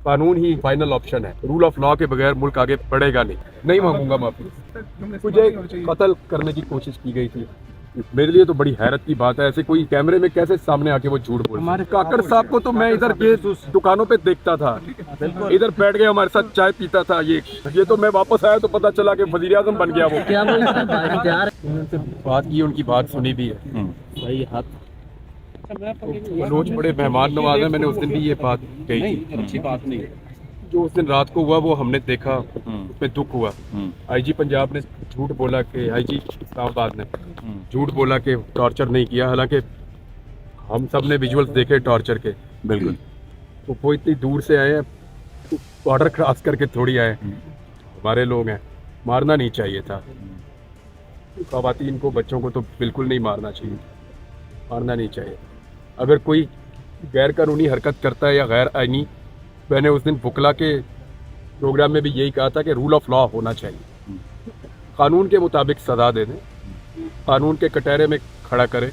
कानून ही final option है। Rule of law के बगैर मुल्क आगे बढ़ेगा नहीं मांगूंगा माफी। मुझे कत्ल करने की कोशिश की गई थी, मेरे लिए तो बड़ी हैरत की बात है। ऐसे कोई कैमरे में कैसे सामने आके वो झूठ बोल। हमारे काकड़ साहब को तो मैं इधर के दुकानों पे देखता था, इधर बैठ गए हमारे साथ चाय पीता था। ये तो मैं वापस आया तो पता चला कि वजीर आजम बन गया वो। क्या उनसे बात की, उनकी बात सुनी भी है। सही हाथ मनोज बड़े मेहमान नवाज है, मैंने उस दिन भी ये बात कही थी। अच्छी बात नहीं है। जो उस दिन रात को हुआ वो हमने देखा, उसमें दुख हुआ। आईजी पंजाब ने झूठ बोला कि आईजी इस्लामाबाद ने झूठ बोला कि टॉर्चर नहीं किया, हालांकि हम सब ने विजुअल्स देखे टॉर्चर के। बिल्कुल। तो वो इतनी दूर से आए हैं, बॉर्डर क्रॉस करके थोड़ी आए। हमारे लोग हैं, मारना नहीं चाहिए था। ख़वातीन को, बच्चों को तो बिल्कुल नहीं मारना चाहिए, मारना नहीं चाहिए। अगर कोई गैर कानूनी हरकत करता है या गैर आईनी, मैंने उस दिन बुकला के प्रोग्राम में भी यही कहा था कि रूल ऑफ लॉ होना चाहिए। कानून के मुताबिक सज़ा दे दें, कानून के कटहरे में खड़ा करें,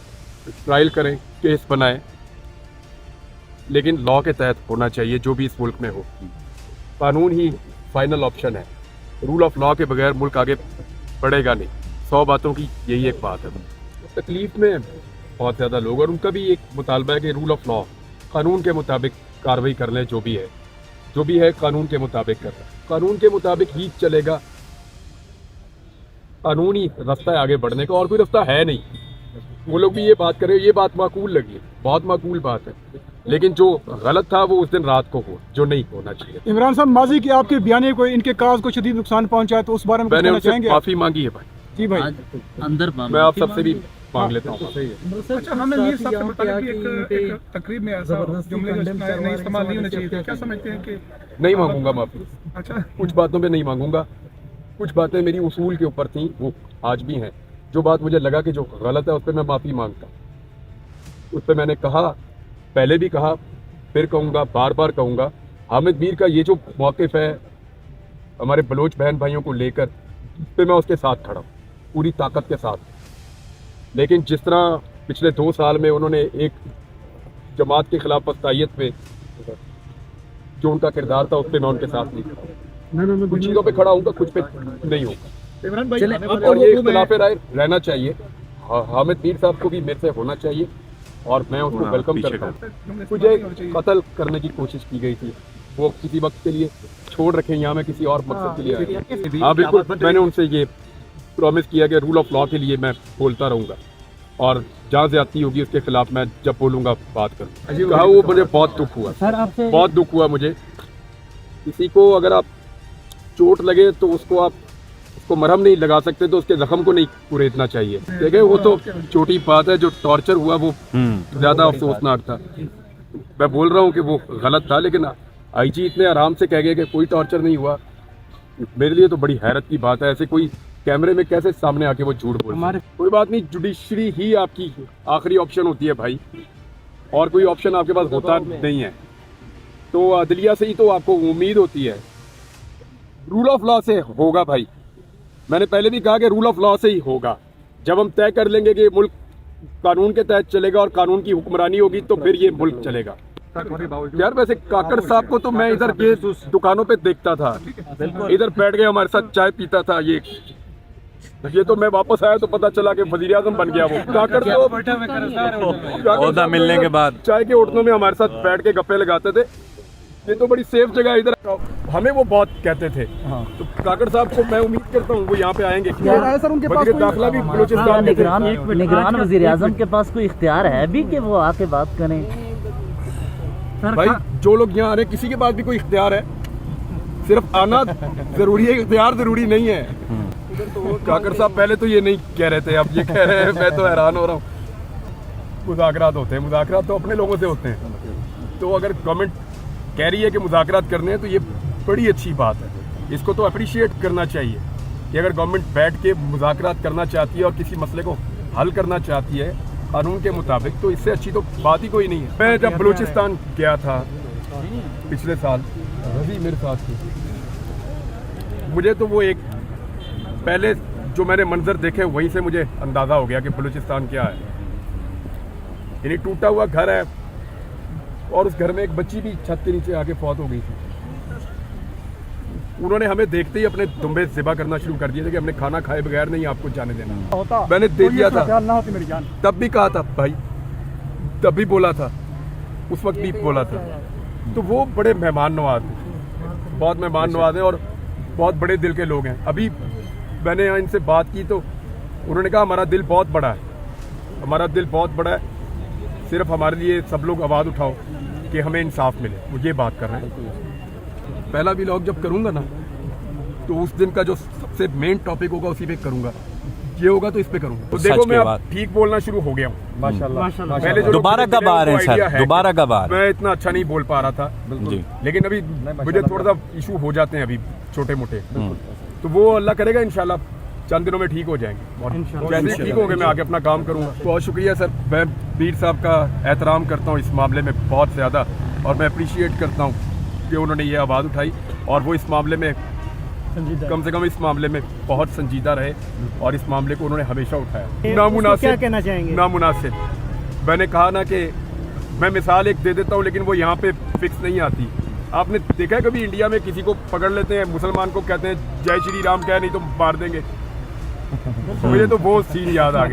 ट्रायल करें, केस बनाएं, लेकिन लॉ के तहत होना चाहिए जो भी इस मुल्क में हो। कानून ही फाइनल ऑप्शन है। रूल ऑफ लॉ के बगैर मुल्क आगे बढ़ेगा नहीं। 100 बातों की यही एक बात है। तकलीफ में बहुत ज़्यादा लोग, और उनका भी एक मुतालबा है कि रूल ऑफ लॉ, कानून के मुताबिक कार्रवाई कर लें। जो भी है कानून के मुताबिक कर लें, कानून के मुताबिक ही चलेगा। कानून ही रास्ता है आगे बढ़ने का, और कोई रास्ता है नहीं। वो लोग भी ये बात करें, ये बात माकूल लगी, बहुत माकूल बात है, लेकिन जो गलत था वो उस दिन रात को हो, जो नहीं होना चाहिए। इमरान साहब, माजी की आपके बयाने को, इनके काज को शदीद नुकसान पहुंचा है, तो उस बारे में मैंने कहना उनसे चाहेंगे? माफी मांगी है भाई जी भाई, अंदर मैं आप सबसे भी मांग लेता हूँ। अच्छा, हमने मीर साहब से बताया कि एक तकरीब में ऐसा जुमले जो नहीं इस्तेमाल नहीं होने चाहिए थे, क्या समझते हैं कि नहीं मांगूंगा माफी। अच्छा, कुछ बातों पे नहीं मांगूंगा, कुछ बातें मेरी उसूल के ऊपर थी, वो आज भी हैं। जो बात मुझे लगा कि जो गलत है उस पर मैं माफ़ी मांगता, उस पर मैंने कहा, पहले भी कहा, फिर कहूँगा, बार बार कहूँगा। हामिद मीर का ये जो मौक़िफ़ है हमारे बलोच बहन भाइयों को लेकर, इस पर मैं उसके साथ खड़ा हूँ पूरी ताकत के साथ। लेकिन जिस तरह पिछले 2 साल में उन्होंने एक जमात के खिलाफ पस्तायत पे जो उनका किरदार था, उस पर मैं उनके साथ नहीं खड़ा। कुछ चीज़ों पे खड़ा होऊंगा, कुछ पे नहीं होगा। इमरान भाई, और ये इख्तिलाफ राय रहना चाहिए। हामिद मीर साहब को भी मेरे से होना चाहिए, और मैं उसको वेलकम करता हूँ। मुझे कत्ल करने की कोशिश की गई थी, वो किसी वक्त के लिए छोड़ रखे, यहाँ मैं किसी और मकसद के लिए आया। हाँ बिल्कुल, मैंने उनसे ये प्रॉमिस किया कि रूल ऑफ लॉ के लिए मैं बोलता रहूँगा, और जहाँ ज्यादती होगी उसके खिलाफ मैं जब बोलूँगा बात करूँ। कहा वो मुझे बहुत दुख हुआ सर, आपसे बहुत दुख हुआ मुझे। किसी को अगर आप चोट लगे तो उसको मरहम नहीं लगा सकते, तो उसके जख्म को नहीं कुरेदना चाहिए। देखे, वो तो छोटी बात है, जो टॉर्चर हुआ वो ज़्यादा अफसोसनाक था। मैं बोल रहा हूँ कि वो गलत था, लेकिन आईजी इतने आराम से कह गए कि कोई टॉर्चर नहीं हुआ, मेरे लिए तो बड़ी हैरत की बात है। ऐसे कोई कैमरे में कैसे सामने आके वो झूठ बोल। कोई बात नहीं, जुडिशरी ही आपकी आखिरी ऑप्शन होती है भाई, और कोई ऑप्शन आपके पास होता नहीं है। तो अदलिया से ही तो आपको उम्मीद होती है। रूल ऑफ लॉ से होगा भाई, मैंने पहले भी कहा कि रूल ऑफ लॉ से ही होगा। जब हम तय कर लेंगे कि मुल्क कानून के तहत चलेगा और कानून की हुक्मरानी होगी, तो फिर ये मुल्क चलेगा। यार वैसे काकड़ साहब को तो मैं इधर के दुकानों पे देखता था, इधर बैठ गए हमारे साथ चाय पीता था। ये तो मैं वापस आया तो पता चला कि वजीर आजम बन गया वो। काकड़ तो ओहदा मिलने के बाद चाय के होटलों में हमारे साथ बैठ के गप्पे लगाते थे। ये तो बड़ी सेफ जगह है, इधर हमें वो बहुत कहते थे। तो काकड़ साहब को मैं उम्मीद करता हूँ वो यहाँ पे आएंगे। सर, उनके पास दाखिला भी बलूचिस्तान में निगरान वजीर आजम के पास कोई इख्तियार है भी कि वो आके बात करें? भाई जो लोग यहाँ आ रहे हैं, किसी के पास भी कोई इख्तियार है, सिर्फ आना जरूरी है, इख्तियार जरूरी नहीं है। काकड़ साहब पहले तो ये नहीं कह रहे थे, अब ये कह रहे हैं, मैं तो हैरान हो रहा हूँ। मुज़ाकरात होते हैं, मुज़ाकरात तो अपने लोगों से होते हैं। तो अगर गवर्नमेंट कह रही है कि मुज़ाकरात करने हैं, तो ये बड़ी अच्छी बात है। इसको तो अप्रिशिएट करना चाहिए कि अगर गवर्नमेंट बैठ के मुज़ाकरात करना चाहती है और किसी मसले को हल करना चाहती है कानून के मुताबिक, तो इससे अच्छी तो बात ही कोई नहीं है। मैं जब बलूचिस्तान गया था पिछले साल, रवि मेरे साथ थी, मुझे तो वो एक पहले जो मैंने मंजर देखे वहीं से मुझे अंदाज़ा हो गया कि बलूचिस्तान क्या है। यानी टूटा हुआ घर है, और उस घर में एक बच्ची भी छत के नीचे आके फौत हो गई थी। उन्होंने हमें देखते ही अपने दुम्बे ज़िबा करना शुरू कर दिए थे कि हमने खाना खाए बगैर नहीं आपको जाने देना। होता मैंने दे दिया था, ना होती मेरी जान। तब भी कहा था भाई, तब भी बोला था, उस वक्त भी बोला था। तो वो बड़े मेहमान नवाज हैं, बहुत मेहमान नवाज हैं और बहुत बड़े दिल के लोग हैं। अभी मैंने इनसे बात की तो उन्होंने कहा हमारा दिल बहुत बड़ा है, हमारा दिल बहुत बड़ा है, सिर्फ हमारे लिए सब लोग आवाज़ उठाओ कि हमें इंसाफ मिले। वो ये बात कर रहे हैं। पहला व्लॉग जब करूँगा ना तो उस दिन का जो सबसे मेन टॉपिक होगा उसी पे करूँगा, ये होगा तो इस पे करूँगा। तो देखो मैं अब ठीक बोलना शुरू हो गया हूँ माशाल्लाह। पहले जो दोबारा कब आ रहे हैं सर, दोबारा कब आ रहे हैं? मैं इतना अच्छा नहीं बोल पा रहा था जी, लेकिन अभी मुझे थोड़ा सा इशू हो जाते हैं अभी छोटे मोटे, तो वो अल्लाह करेगा इंशाल्लाह चंद दिनों में ठीक हो जाएंगे। और जैसे ही ठीक होंगे मैं आगे अपना काम करूँगा। बहुत शुक्रिया सर, मैं पीर साहब का एहतराम करता हूँ इस मामले में बहुत ज़्यादा, और मैं अप्रिशिएट करता हूँ कि उन्होंने ये आवाज़ उठाई और वो इस मामले में कम से कम इस मामले में बहुत संजीदा रहे और इस मामले को उन्होंने हमेशा उठाया। नामुनासिब, क्या कहना चाहेंगे? नामुनासिब, मैंने कहा ना कि मैं मिसाल एक दे देता हूँ लेकिन वो यहाँ पे फिक्स नहीं आती। आपने देखा है कभी इंडिया में किसी को पकड़ लेते हैं, मुसलमान को कहते हैं जय श्री राम कह नहीं तो मार देंगे। तो मुझे तो वो सीन याद आ गया।